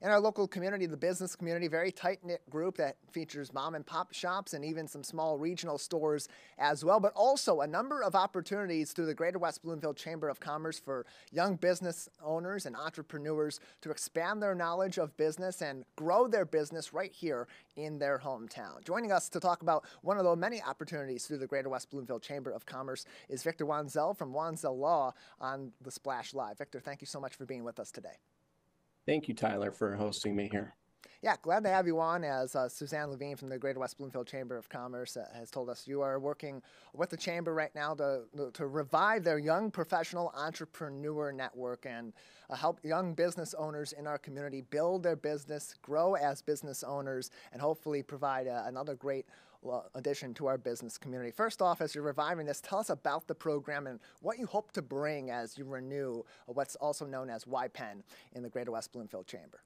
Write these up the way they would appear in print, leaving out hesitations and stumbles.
in our local community, the business community, very tight-knit group that features mom and pop shops and even some small regional stores as well, but also a number of opportunities through the Greater West Bloomfield Chamber of Commerce for young business owners and entrepreneurs to expand their knowledge of business and grow their business right here in their hometown. Joining us to talk about one of the many opportunities through the Greater West Bloomfield Chamber of Commerce is Victor Wanzel from Wanzel Law on the Splash Live. Victor, thank you so much for being with us today. Thank you, Tyler, for hosting me here. Yeah, glad to have you on. As Suzanne Levine from the Greater West Bloomfield Chamber of Commerce has told us, you are working with the Chamber right now to revive their young professional entrepreneur network and help young business owners in our community build their business, grow as business owners, and hopefully provide another great addition to our business community. First off, as you're reviving this, tell us about the program and what you hope to bring as you renew what's also known as YPEN in the Greater West Bloomfield Chamber.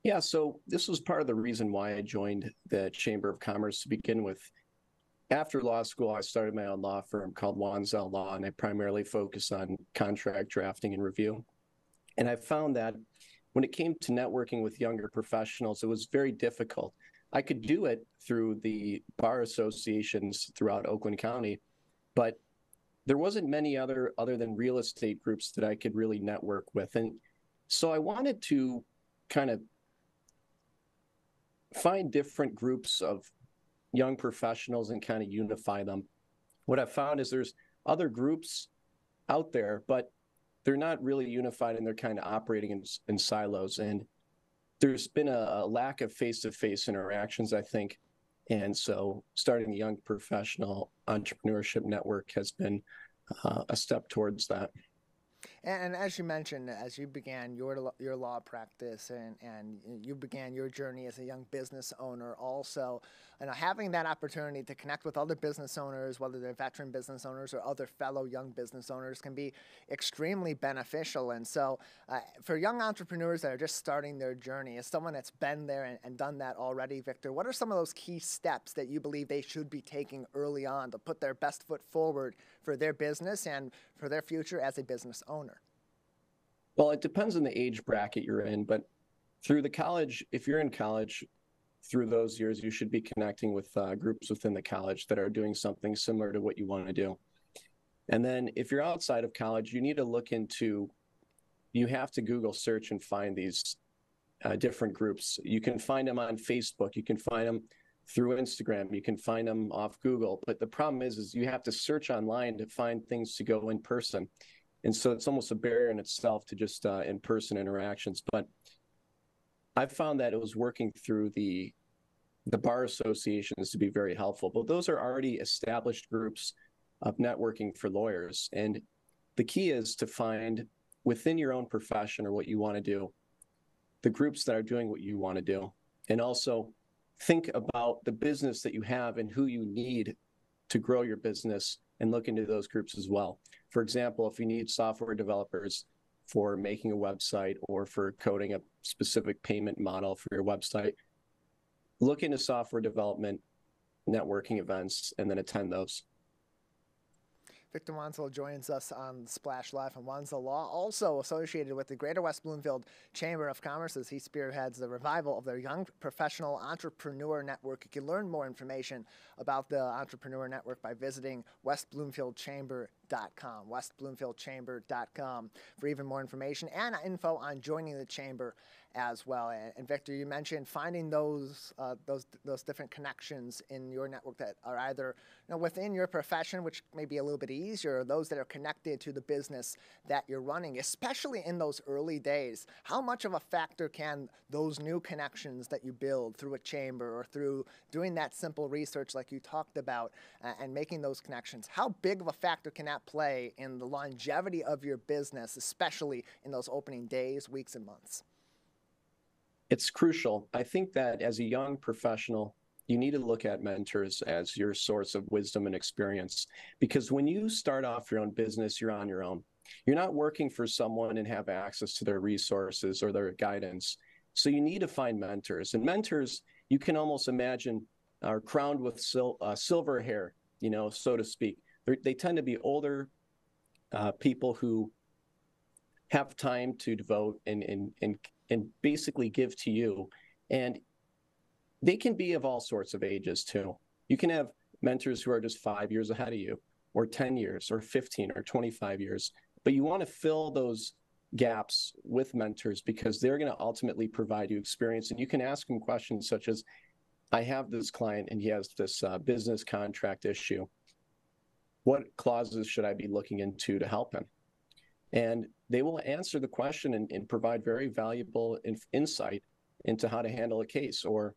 Yeah, so this was part of the reason why I joined the Chamber of Commerce to begin with. After law school, I started my own law firm called Wanzel Law, and I primarily focus on contract drafting and review. And I found that when it came to networking with younger professionals, it was very difficult. I could do it through the bar associations throughout Oakland County, but there wasn't many other than real estate groups that I could really network with. And so I wanted to kind of find different groups of young professionals and kind of unify them. What I've found is there's other groups out there, but they're not really unified and they're kind of operating in silos. And there's been a lack of face-to-face interactions, I think. And so starting a young professional entrepreneurship network has been a step towards that. And as you mentioned, as you began your law practice and you began your journey as a young business owner also, and having that opportunity to connect with other business owners, whether they're veteran business owners or other fellow young business owners, can be extremely beneficial. And so for young entrepreneurs that are just starting their journey, as someone that's been there and done that already, Victor, what are some of those key steps that you believe they should be taking early on to put their best foot forward for their business and for their future as a business owner? Well, it depends on the age bracket you're in, but through the college, if you're in college, through those years, you should be connecting with groups within the college that are doing something similar to what you want to do. And then if you're outside of college, you need to look into, you have to Google search and find these different groups. You can find them on Facebook. You can find them through Instagram. You can find them off Google. But the problem is you have to search online to find things to go in person. And so it's almost a barrier in itself to just in-person interactions. But I've found that it was working through the bar associations to be very helpful. But those are already established groups of networking for lawyers. And the key is to find within your own profession or what you want to do, the groups that are doing what you want to do. And also think about the business that you have and who you need to grow your business and look into those groups as well. For example, if you need software developers for making a website or for coding a specific payment model for your website, look into software development, networking events, and then attend those. Victor Wanzel joins us on Splash Live from Wanzel Law, also associated with the Greater West Bloomfield Chamber of Commerce as he spearheads the revival of their young professional entrepreneur network. You can learn more information about the entrepreneur network by visiting westbloomfieldchamber.com, westbloomfieldchamber.com for even more information and info on joining the chamber as well. And Victor, you mentioned finding those different connections in your network that are either within your profession, which may be a little bit easier, or those that are connected to the business that you're running, especially in those early days. How much of a factor can those new connections that you build through a chamber or through doing that simple research like you talked about and making those connections, how big of a factor can that play in the longevity of your business, especially in those opening days, weeks, and months? It's crucial. I think that as a young professional, you need to look at mentors as your source of wisdom and experience. Because when you start off your own business, you're on your own. You're not working for someone and have access to their resources or their guidance. So you need to find mentors. And mentors, you can almost imagine, are crowned with silver hair, so to speak. They tend to be older people who have time to devote and and basically give to you. And they can be of all sorts of ages too. You can have mentors who are just 5 years ahead of you, or 10 years, or 15, or 25 years. But you want to fill those gaps with mentors because they're going to ultimately provide you experience. And you can ask them questions such as, I have this client and he has this business contract issue. What clauses should I be looking into to help him? And they will answer the question and provide very valuable insight into how to handle a case, or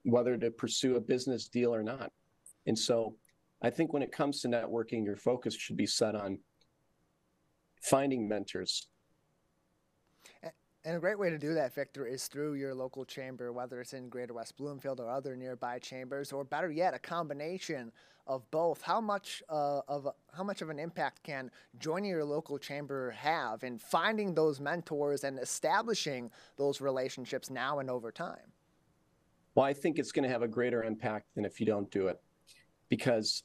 whether to pursue a business deal or not. And so I think when it comes to networking, your focus should be set on finding mentors. And a great way to do that, Victor, is through your local chamber, whether it's in Greater West Bloomfield or other nearby chambers, or better yet, a combination of both. How much of an impact can joining your local chamber have in finding those mentors and establishing those relationships now and over time? Well, I think it's going to have a greater impact than if you don't do it, because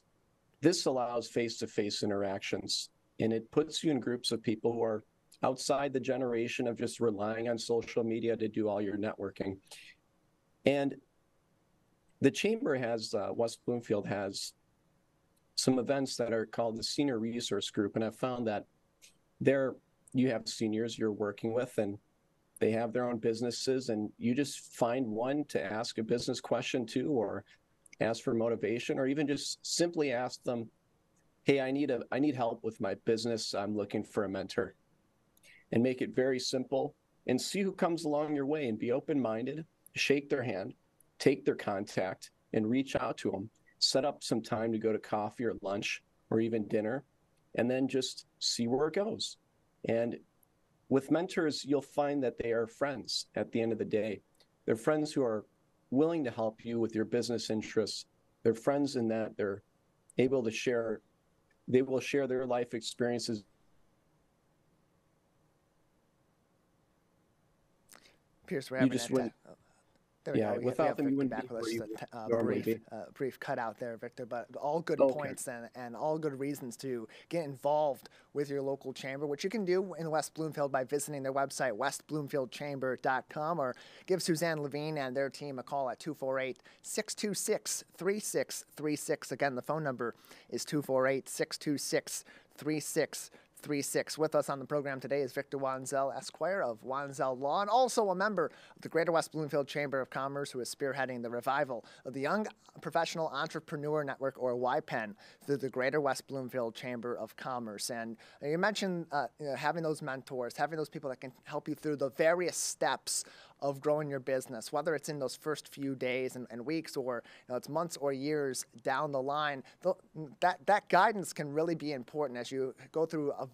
this allows face-to-face interactions, and it puts you in groups of people who are outside the generation of just relying on social media to do all your networking. And the chamber has, West Bloomfield has some events that are called the Senior Resource Group, and I've found that there you have seniors you're working with, and they have their own businesses, and you just find one to ask a business question to, or ask for motivation, or even just simply ask them, hey, I need help with my business. I'm looking for a mentor. And make it very simple and see who comes along your way, and be open-minded, shake their hand, take their contact, and reach out to them. Set up some time to go to coffee or lunch or even dinner, and then just see where it goes. And with mentors, you'll find that they are friends at the end of the day. They're friends who are willing to help you with your business interests. They're friends in that they're able to share, they will share their life experiences. Pierce, we're having just that. There we go. Without them, you Victor wouldn't back be with where you us. would normally be. Brief cutout there, Victor, but all good Okay. points and all good reasons to get involved with your local chamber, which you can do in West Bloomfield by visiting their website, westbloomfieldchamber.com, or give Suzanne Levine and their team a call at 248-626-3636. Again, the phone number is 248-626-3636. With us on the program today is Victor Wanzel, Esquire of Wanzel Law, and also a member of the Greater West Bloomfield Chamber of Commerce, who is spearheading the revival of the Young Professional Entrepreneur Network, or YPEN, through the Greater West Bloomfield Chamber of Commerce. And you mentioned having those mentors, having those people that can help you through the various steps of growing your business, whether it's in those first few days and weeks, or it's months or years down the line. That guidance can really be important as you go through a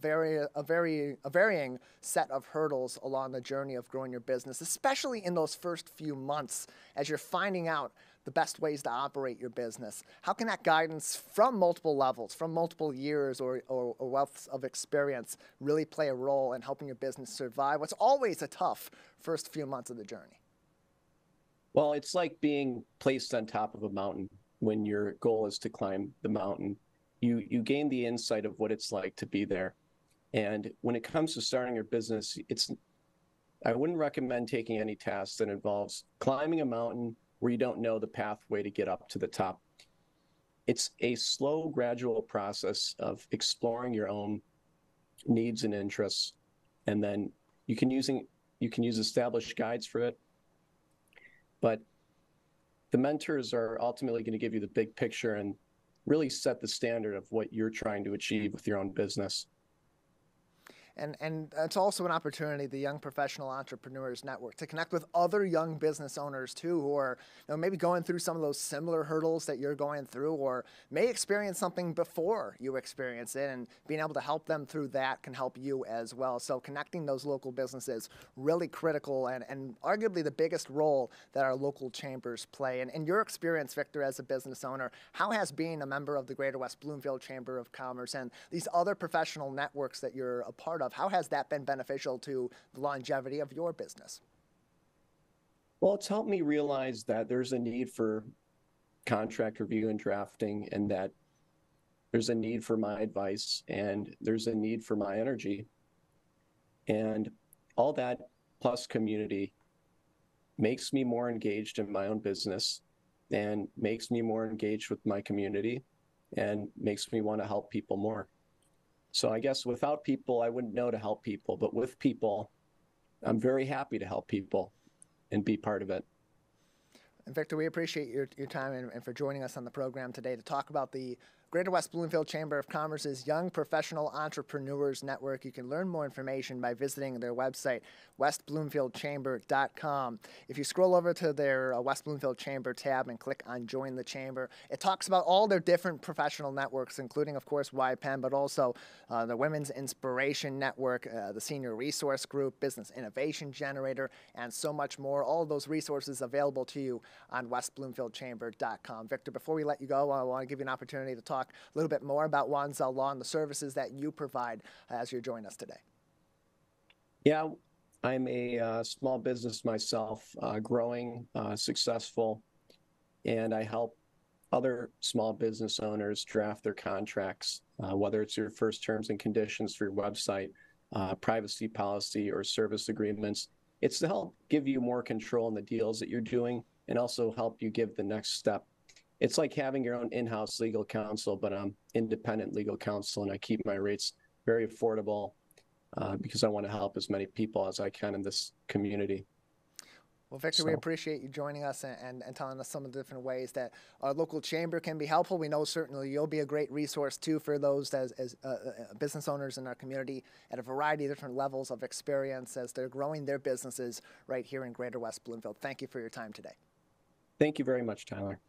varying set of hurdles along the journey of growing your business, especially in those first few months as you're finding out the best ways to operate your business. How can that guidance from multiple levels, from multiple years or wealth of experience really play a role in helping your business survive what's always a tough first few months of the journey? Well, it's like being placed on top of a mountain when your goal is to climb the mountain. You gain the insight of what it's like to be there. And when it comes to starting your business, I wouldn't recommend taking any task that involves climbing a mountain where you don't know the pathway to get up to the top. It's a slow, gradual process of exploring your own needs and interests, and then you can use established guides for it. But the mentors are ultimately going to give you the big picture and really set the standard of what you're trying to achieve with your own business. And it's also an opportunity, the Young Professional Entrepreneurs Network, to connect with other young business owners too, who are maybe going through some of those similar hurdles that you're going through, or may experience something before you experience it, and being able to help them through that can help you as well. So connecting those local businesses, really critical, and arguably the biggest role that our local chambers play. And in your experience, Victor, as a business owner, how has being a member of the Greater West Bloomfield Chamber of Commerce and these other professional networks that you're a part of, how has that been beneficial to the longevity of your business? Well, it's helped me realize that there's a need for contract review and drafting, and that there's a need for my advice, and there's a need for my energy. And all that, plus community makes me more engaged in my own business and makes me more engaged with my community and makes me want to help people more. So I guess without people, I wouldn't know to help people, but with people, I'm very happy to help people and be part of it. And Victor, we appreciate your time and for joining us on the program today to talk about the Greater West Bloomfield Chamber of Commerce's Young Professional Entrepreneurs Network. You can learn more information by visiting their website, westbloomfieldchamber.com. If you scroll over to their West Bloomfield Chamber tab and click on Join the Chamber, it talks about all their different professional networks, including, of course, YPEN, but also the Women's Inspiration Network, the Senior Resource Group, Business Innovation Generator, and so much more. All of those resources available to you on westbloomfieldchamber.com. Victor, before we let you go, I want to give you an opportunity to talk a little bit more about Wanzell Law and the services that you provide as you join us today. Yeah, I'm a small business myself, growing, successful, and I help other small business owners draft their contracts, whether it's your first terms and conditions for your website, privacy policy, or service agreements. It's to help give you more control in the deals that you're doing and also help you give the next step. It's like having your own in-house legal counsel, but I'm independent legal counsel, and I keep my rates very affordable because I want to help as many people as I can in this community. Well, Victor, we appreciate you joining us and telling us some of the different ways that our local chamber can be helpful. We know certainly you'll be a great resource, too, for those as business owners in our community at a variety of different levels of experience as they're growing their businesses right here in Greater West Bloomfield. Thank you for your time today. Thank you very much, Tyler.